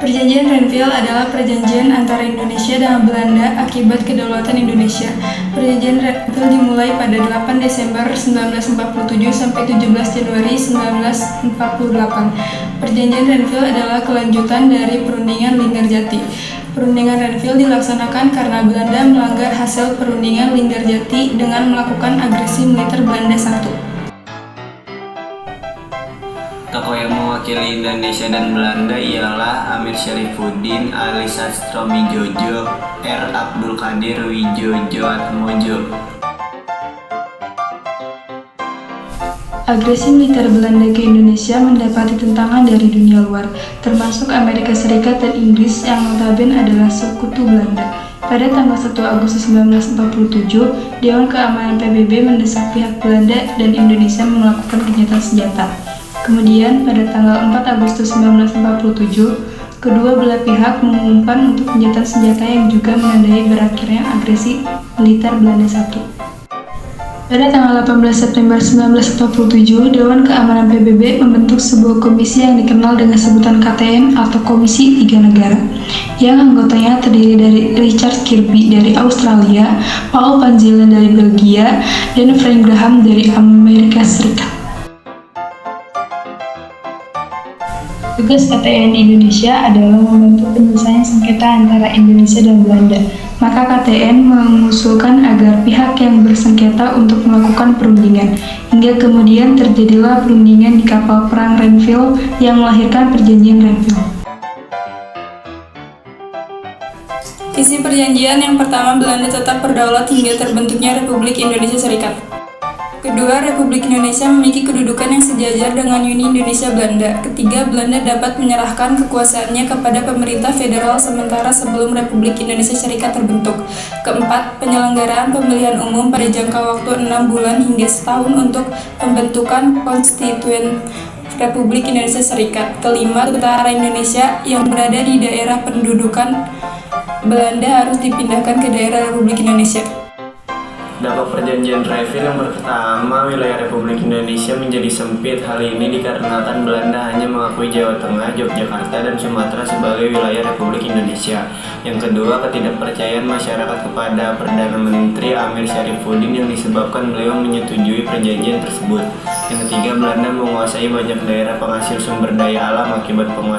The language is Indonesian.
Perjanjian Renville adalah perjanjian antara Indonesia dan Belanda akibat kedaulatan Indonesia. Perjanjian Renville dimulai pada 8 Desember 1947 sampai 17 Januari 1948. Perjanjian Renville adalah kelanjutan dari Perundingan Linggarjati. Perundingan Renville dilaksanakan karena Belanda melanggar hasil Perundingan Linggarjati dengan melakukan agresi militer Belanda I. Tokoh yang mewakili Indonesia dan Belanda ialah Amir Syarifuddin, Ali Sastromijojo, R. Abdul Qadir Wijojoatmojo. Agresi militer Belanda ke Indonesia mendapati tentangan dari dunia luar, termasuk Amerika Serikat dan Inggris yang notabene adalah sekutu Belanda. Pada tanggal 1 Agustus 1947, Dewan Keamanan PBB mendesak pihak Belanda dan Indonesia melakukan gencatan senjata. Kemudian, pada tanggal 4 Agustus 1947, kedua belah pihak mengumumkan untuk gencatan senjata yang juga menandai berakhirnya agresi militer Belanda I. Pada tanggal 18 September 1947, Dewan Keamanan PBB membentuk sebuah komisi yang dikenal dengan sebutan KTN atau Komisi Tiga Negara, yang anggotanya terdiri dari Richard Kirby dari Australia, Paul Van Zelen dari Belgia, dan Frank Graham dari Amerika Serikat. Tugas KTN di Indonesia adalah membantu penyelesaian sengketa antara Indonesia dan Belanda. Maka KTN mengusulkan agar pihak yang bersengketa untuk melakukan perundingan. Hingga kemudian terjadilah perundingan di kapal perang Renville yang melahirkan perjanjian Renville. Isi perjanjian yang pertama, Belanda tetap berdaulat hingga terbentuknya Republik Indonesia Serikat. Kedua, Republik Indonesia memiliki kedudukan yang sejajar dengan Uni Indonesia Belanda. Ketiga, Belanda dapat menyerahkan kekuasaannya kepada pemerintah federal sementara sebelum Republik Indonesia Serikat terbentuk. Keempat, penyelenggaraan pemilihan umum pada jangka waktu 6 bulan hingga setahun untuk pembentukan konstituen Republik Indonesia Serikat. Kelima, utara Indonesia yang berada di daerah pendudukan Belanda harus dipindahkan ke daerah Republik Indonesia. Dampak perjanjian Renville yang pertama, wilayah Republik Indonesia menjadi sempit. Hal ini dikarenakan Belanda hanya mengakui Jawa Tengah, Yogyakarta, dan Sumatera sebagai wilayah Republik Indonesia. Yang kedua, ketidakpercayaan masyarakat kepada Perdana Menteri Amir Syarifuddin yang disebabkan beliau menyetujui perjanjian tersebut. Yang ketiga, Belanda menguasai banyak daerah penghasil sumber daya alam akibat penguasaan